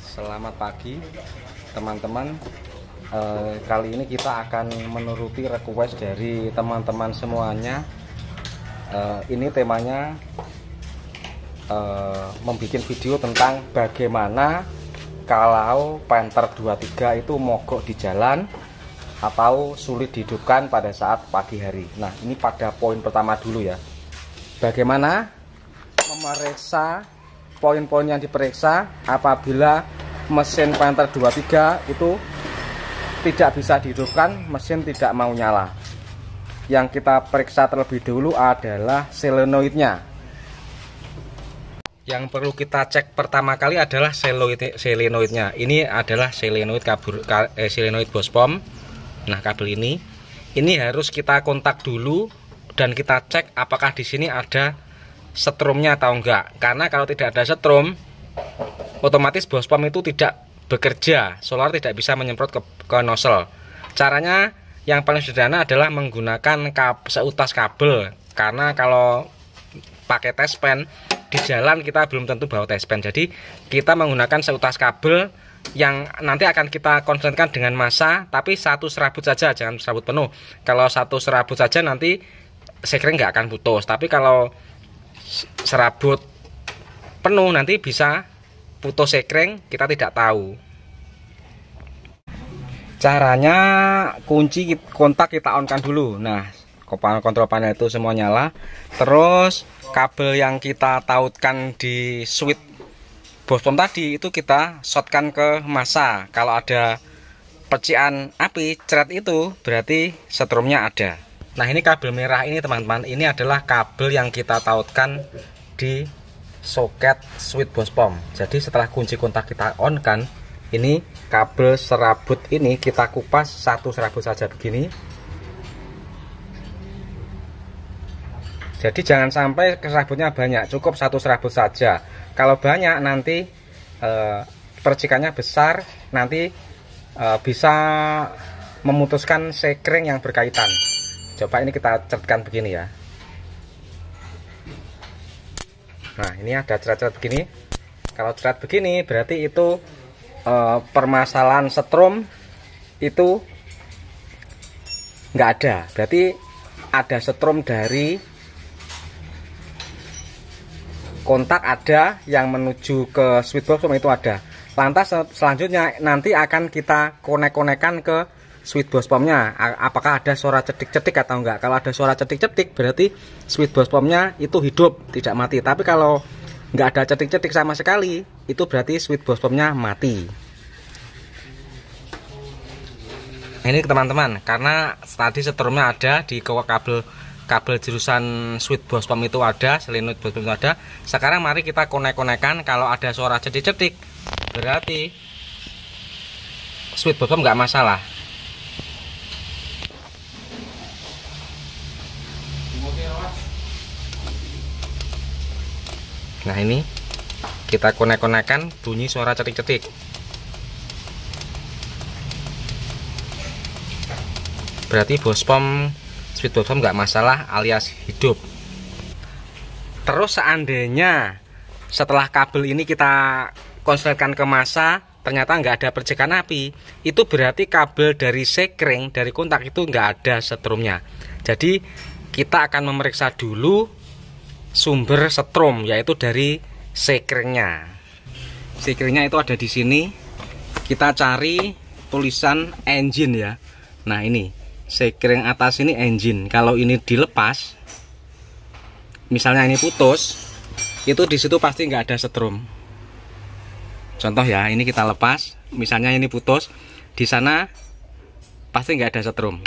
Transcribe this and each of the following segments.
Selamat pagi teman-teman. Kali ini kita akan menuruti request dari teman-teman semuanya. Ini temanya membuat video tentang bagaimana kalau Panther 23 itu mogok di jalan atau sulit dihidupkan pada saat pagi hari. Nah, ini pada poin pertama dulu ya. Bagaimana memeriksa poin-poin yang diperiksa apabila mesin Panther 23 itu tidak bisa dihidupkan, mesin tidak mau nyala. Yang kita periksa terlebih dulu adalah solenoidnya. Yang perlu kita cek pertama kali adalah solenoidnya. Ini adalah solenoid solenoid Bospom. Nah, kabel ini harus kita kontak dulu dan kita cek apakah di sini ada setrumnya atau enggak. Karena kalau tidak ada setrum, otomatis Bospom itu tidak bekerja, solar tidak bisa menyemprot ke nozzle. Caranya yang paling sederhana adalah menggunakan seutas kabel, karena kalau pakai tespen di jalan kita belum tentu bawa tespen. Jadi kita menggunakan seutas kabel yang nanti akan kita konsentrasikan dengan massa, tapi satu serabut saja, jangan serabut penuh. Kalau satu serabut saja nanti sekring nggak akan putus, tapi kalau serabut penuh nanti bisa putus sekring, kita tidak tahu. Caranya kunci kontak kita on kan dulu. Nah, kontrol panel itu semua nyala. Terus kabel yang kita tautkan di switch Bospom tadi itu kita shortkan ke massa. Kalau ada percikan api ceret itu berarti setrumnya ada. Nah, ini kabel merah ini teman-teman, ini adalah kabel yang kita tautkan di soket switch Bospom. Jadi setelah kunci kontak kita on kan, ini kabel serabut ini kita kupas satu serabut saja begini. Jadi jangan sampai serabutnya banyak, cukup satu serabut saja. Kalau banyak nanti percikannya besar, nanti bisa memutuskan sekring yang berkaitan. Coba ini kita ceritkan begini ya. Nah, ini ada cerat-cerat begini. Kalau cerat begini berarti itu permasalahan setrum itu nggak ada. Berarti ada setrum dari kontak ada yang menuju ke switch box itu ada. Lantas selanjutnya nanti akan kita konek-konekan ke switch Bospomnya, apakah ada suara cetik-cetik atau enggak. Kalau ada suara cetik-cetik berarti switch Bospomnya itu hidup, tidak mati. Tapi kalau enggak ada cetik-cetik sama sekali, itu berarti switch Bospomnya mati. Ini teman-teman, karena tadi setrumnya ada di kabel jurusan switch Bospom itu ada, solenoid Bospom itu ada. Sekarang mari kita konek-konekan. Kalau ada suara cetik-cetik berarti switch Bospom enggak masalah. Nah, ini kita konek-konekan, bunyi suara cetik-cetik. Berarti Bospom, switch Bospom nggak masalah alias hidup. Terus seandainya setelah kabel ini kita konsultasikan ke massa, ternyata nggak ada percikan api, itu berarti kabel dari sekring, dari kontak itu nggak ada setrumnya. Jadi kita akan memeriksa dulu sumber setrum, yaitu dari sekringnya. Sekringnya itu ada di sini. Kita cari tulisan engine ya. Nah, ini sekring atas ini engine. Kalau ini dilepas, misalnya ini putus, itu di situ pasti nggak ada setrum. Contoh ya, ini kita lepas, misalnya ini putus, di sana pasti nggak ada setrum.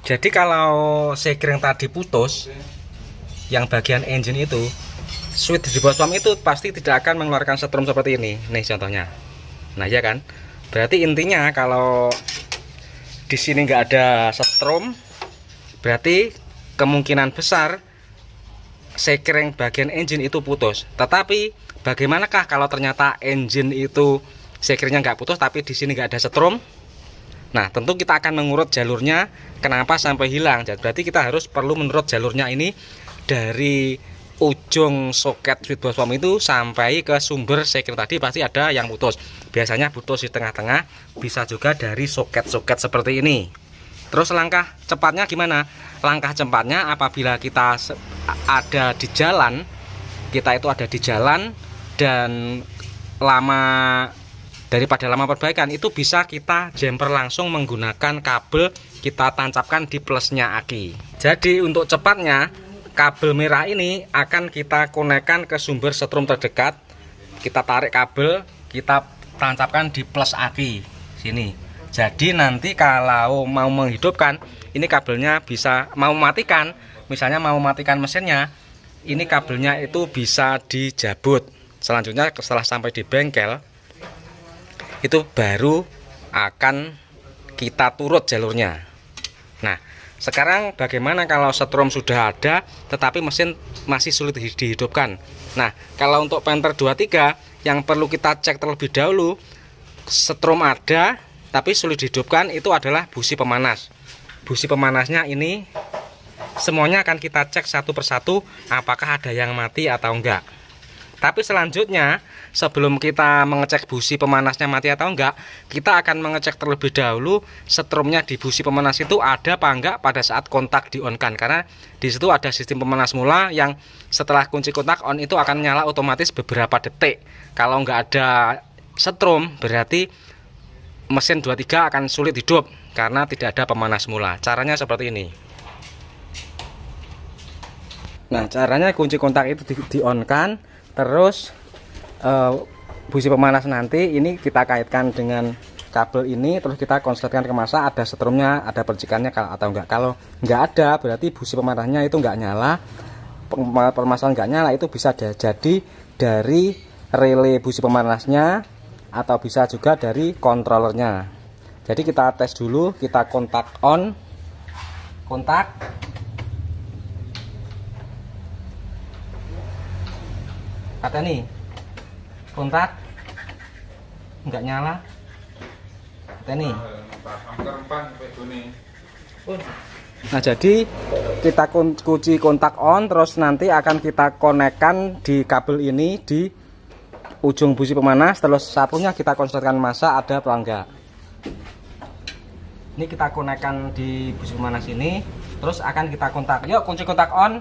Jadi kalau sekring tadi putus, yang bagian engine itu, switch di Bospom itu pasti tidak akan mengeluarkan setrum seperti ini. Nih contohnya. Nah, ya kan? Berarti intinya kalau di sini nggak ada setrum, berarti kemungkinan besar sekring bagian engine itu putus. Tetapi bagaimanakah kalau ternyata engine itu sekringnya nggak putus tapi di sini nggak ada setrum? Nah, tentu kita akan mengurut jalurnya kenapa sampai hilang. Berarti kita harus perlu menurut jalurnya ini dari ujung soket switchbox pump itu sampai ke sumber sekir tadi pasti ada yang putus. Biasanya putus di tengah-tengah, bisa juga dari soket-soket seperti ini. Terus langkah cepatnya gimana? Langkah cepatnya apabila kita ada di jalan, dan daripada lama perbaikan, itu bisa kita jumper langsung menggunakan kabel, kita tancapkan di plusnya aki. Jadi untuk cepatnya, kabel merah ini akan kita konekkan ke sumber setrum terdekat. Kita tarik kabel, kita tancapkan di plus aki sini. Jadi nanti kalau mau menghidupkan, ini kabelnya bisa mau matikan. Misalnya mau matikan mesinnya, ini kabelnya itu bisa dijabut. Selanjutnya setelah sampai di bengkel, itu baru akan kita turut jalurnya. Nah, sekarang bagaimana kalau setrum sudah ada tetapi mesin masih sulit dihidupkan? Nah, kalau untuk Panther 23 yang perlu kita cek terlebih dahulu, setrum ada tapi sulit dihidupkan, itu adalah busi pemanas. Busi pemanasnya ini semuanya akan kita cek satu persatu apakah ada yang mati atau enggak. Tapi selanjutnya, sebelum kita mengecek busi pemanasnya mati atau enggak, kita akan mengecek terlebih dahulu setrumnya di busi pemanas itu ada apa enggak pada saat kontak di on kan. Karena di situ ada sistem pemanas mula yang setelah kunci kontak on itu akan nyala otomatis beberapa detik. Kalau enggak ada setrum, berarti mesin 23 akan sulit hidup karena tidak ada pemanas mula. Caranya seperti ini. Nah, caranya kunci kontak itu di on kan. Terus busi pemanas nanti ini kita kaitkan dengan kabel ini, terus kita konsletkan ke masa, ada setrumnya, ada percikannya atau enggak. Kalau enggak ada, berarti busi pemanasnya itu enggak nyala. Permasalahan enggak nyala itu bisa jadi dari relay busi pemanasnya atau bisa juga dari controllernya. Jadi kita tes dulu, kita kontak on, kontak. Kata nih kontak nggak nyala. Kata nih. Nah, jadi kita kunci kontak on, terus nanti akan kita konekkan di kabel ini di ujung busi pemanas, terus satunya kita konsletkan masa ada apa enggak. Ini kita konekkan di busi pemanas ini, terus akan kita kontak. Yuk, kunci kontak on.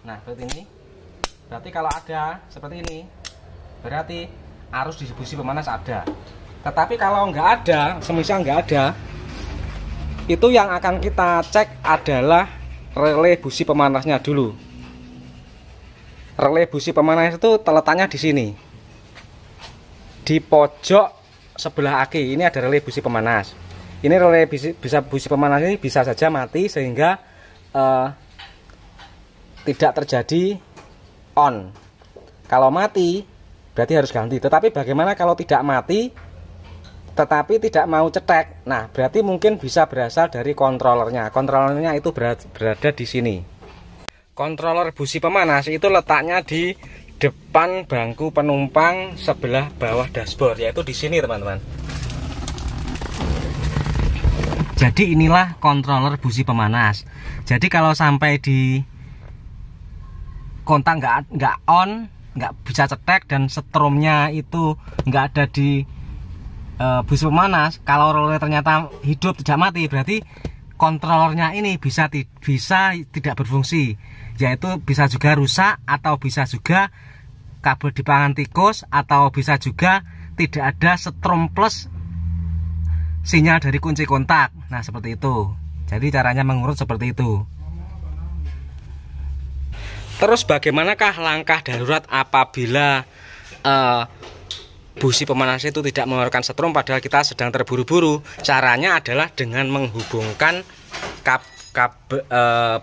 Nah, seperti ini. Berarti kalau ada seperti ini, berarti arus di busi pemanas ada. Tetapi kalau nggak ada, semisal nggak ada, itu yang akan kita cek adalah relay busi pemanasnya dulu. Relay busi pemanas itu terletaknya di sini, di pojok sebelah aki. Ini ada relay busi pemanas. Ini relay busi pemanas ini bisa saja mati sehingga tidak terjadi on. Kalau mati berarti harus ganti. Tetapi bagaimana kalau tidak mati tetapi tidak mau cetek? Nah, berarti mungkin bisa berasal dari kontrolernya. Kontrolernya itu berada di sini. Kontroler busi pemanas itu letaknya di depan bangku penumpang sebelah bawah dashboard, yaitu di sini, teman-teman. Jadi inilah kontroler busi pemanas. Jadi kalau sampai di kontak nggak on, nggak bisa cetek, dan setrumnya itu nggak ada di busi pemanas, kalau relay ternyata hidup tidak mati, berarti kontrolernya ini bisa tidak berfungsi, yaitu bisa juga rusak, atau bisa juga kabel di pangan tikus, atau bisa juga tidak ada setrum plus sinyal dari kunci kontak. Nah, seperti itu. Jadi caranya mengurut seperti itu. Terus bagaimanakah langkah darurat apabila busi pemanas itu tidak mengeluarkan setrum padahal kita sedang terburu-buru? Caranya adalah dengan menghubungkan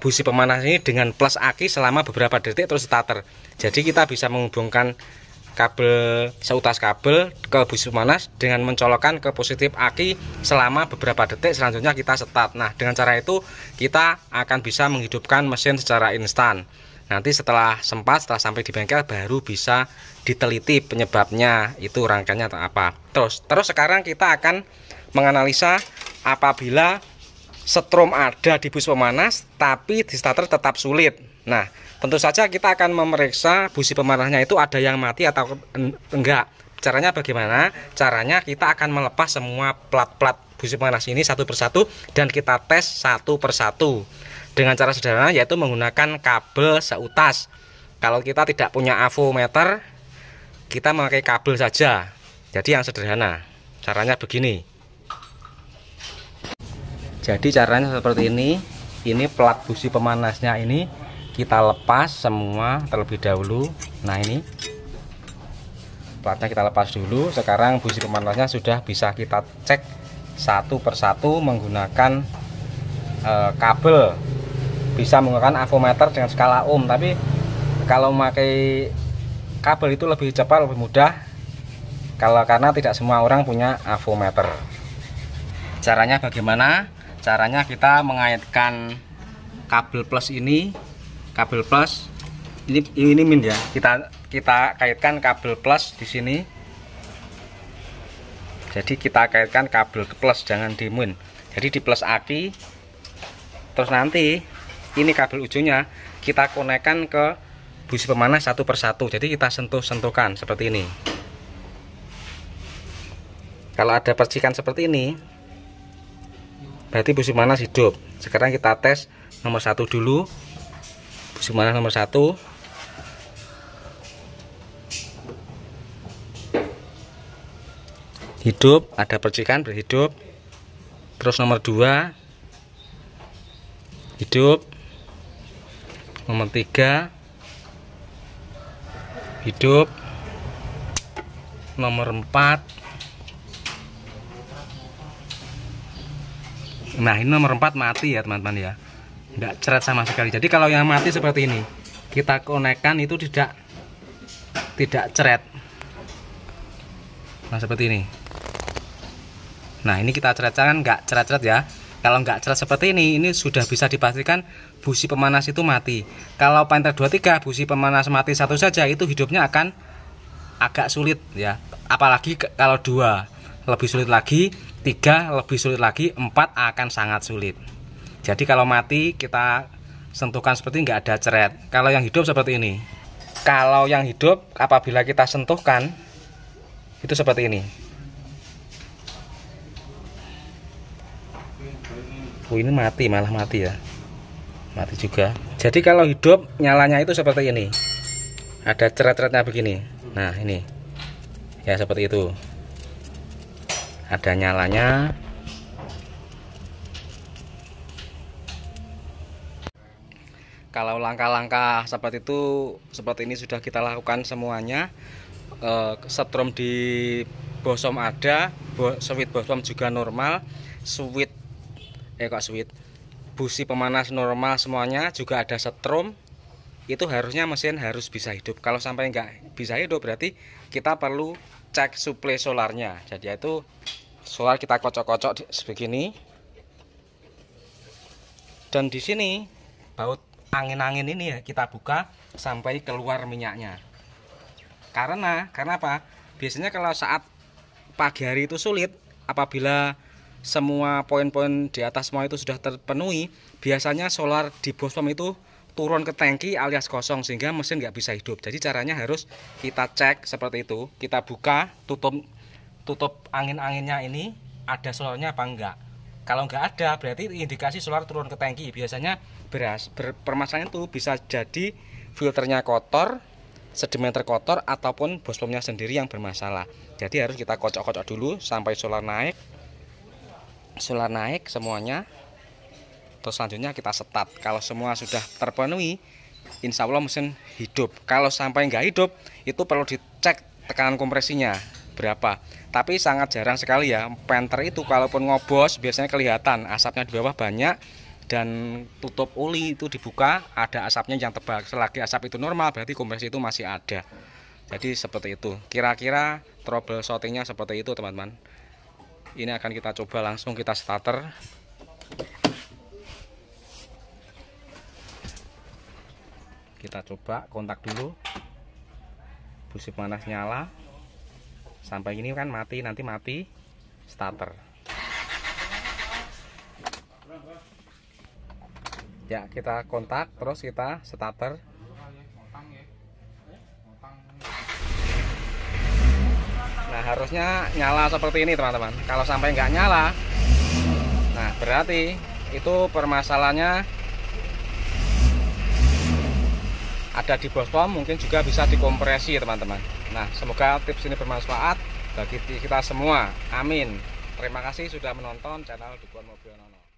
busi pemanas ini dengan plus aki selama beberapa detik terus starter. Jadi kita bisa menghubungkan kabel seutas kabel ke busi pemanas dengan mencolokkan ke positif aki selama beberapa detik, selanjutnya kita start. Nah, dengan cara itu kita akan bisa menghidupkan mesin secara instan. Nanti setelah sampai di bengkel baru bisa diteliti penyebabnya, itu rangkaiannya atau apa. Terus sekarang kita akan menganalisa apabila setrum ada di busi pemanas tapi di starter tetap sulit. Nah, tentu saja kita akan memeriksa busi pemanasnya itu ada yang mati atau enggak. Caranya bagaimana? Caranya kita akan melepas semua plat-plat busi pemanas ini satu persatu dan kita tes satu persatu dengan cara sederhana, yaitu menggunakan kabel seutas. Kalau kita tidak punya avometer, kita memakai kabel saja. Jadi yang sederhana. Caranya begini. Jadi caranya seperti ini. Ini plat busi pemanasnya ini kita lepas semua terlebih dahulu. Nah, ini platnya kita lepas dulu. Sekarang busi pemanasnya sudah bisa kita cek satu persatu menggunakan kabel. Bisa menggunakan avometer dengan skala ohm, tapi kalau memakai kabel itu lebih cepat, lebih mudah, karena tidak semua orang punya avometer. Caranya bagaimana? Caranya kita mengaitkan kabel plus ini, kabel plus ini min ya. Kita kaitkan kabel plus di sini. Jadi kita kaitkan kabel ke plus, jangan di min. Jadi di plus aki. Terus nanti ini kabel ujungnya kita konekkan ke busi pemanas satu persatu. Jadi kita sentuh-sentuhkan seperti ini. Kalau ada percikan seperti ini, berarti busi pemanas hidup. Sekarang kita tes nomor 1 dulu. Busi pemanas nomor 1 hidup, ada percikan, berhidup. Terus nomor 2 hidup. Nomor 3 hidup. Nomor 4. Nah, ini nomor 4 mati ya teman-teman ya, nggak ceret sama sekali. Jadi kalau yang mati seperti ini, kita konekkan itu tidak ceret. Nah, seperti ini. Nah, ini kita ceret-ceret, nggak ceret-ceret ya. Kalau nggak ceret seperti ini sudah bisa dipastikan busi pemanas itu mati. Kalau Penter 23 busi pemanas mati satu saja, itu hidupnya akan agak sulit ya. Apalagi kalau 2 lebih sulit lagi, 3 lebih sulit lagi, 4 akan sangat sulit. Jadi kalau mati kita sentuhkan seperti nggak ada ceret. Kalau yang hidup seperti ini. Kalau yang hidup apabila kita sentuhkan itu seperti ini. Ini mati, malah mati ya. Mati juga. Jadi kalau hidup nyalanya itu seperti ini. Ada ceret-ceretnya begini. Nah, ini. Ya seperti itu. Ada nyalanya. Kalau langkah-langkah seperti ini sudah kita lakukan semuanya. Setrum di bosom ada, switch bosom juga normal, busi pemanas normal semuanya, juga ada setrum. Itu harusnya mesin harus bisa hidup. Kalau sampai nggak bisa hidup berarti kita perlu cek suplai solarnya. Jadi itu solar kita kocok-kocok sebegini. Dan di sini baut angin-angin ini ya kita buka sampai keluar minyaknya. Karena apa? Biasanya kalau saat pagi hari itu sulit, apabila semua poin-poin di atas semua itu sudah terpenuhi, biasanya solar di bosom itu turun ke tangki alias kosong sehingga mesin nggak bisa hidup. Jadi caranya harus kita cek seperti itu. Kita buka, tutup angin-anginnya ini, ada solarnya apa enggak. Kalau nggak ada berarti indikasi solar turun ke tangki. Biasanya permasalahan itu bisa jadi filternya kotor, sedimenter kotor, ataupun bosomnya sendiri yang bermasalah. Jadi harus kita kocok-kocok dulu sampai solar naik semuanya. Terus selanjutnya kita setat. Kalau semua sudah terpenuhi, insya Allah mesin hidup. Kalau sampai nggak hidup, itu perlu dicek tekanan kompresinya berapa. Tapi sangat jarang sekali ya. Penter itu kalaupun ngobos biasanya kelihatan asapnya di bawah banyak, dan tutup oli itu dibuka ada asapnya yang tebal. Selagi asap itu normal berarti kompresi itu masih ada. Jadi seperti itu. Kira-kira troubleshootingnya seperti itu teman-teman. Ini akan kita coba langsung kita starter. Kita coba kontak dulu. Busi panas nyala. Sampai ini kan mati, nanti mati starter. Ya, kita kontak terus kita starter. Nah, harusnya nyala seperti ini teman-teman. Kalau sampai nggak nyala, nah berarti itu permasalahannya ada di bospom, mungkin juga bisa dikompresi teman-teman. Nah, semoga tips ini bermanfaat bagi kita semua. Amin. Terima kasih sudah menonton channel Dukuhan Mobil Nono.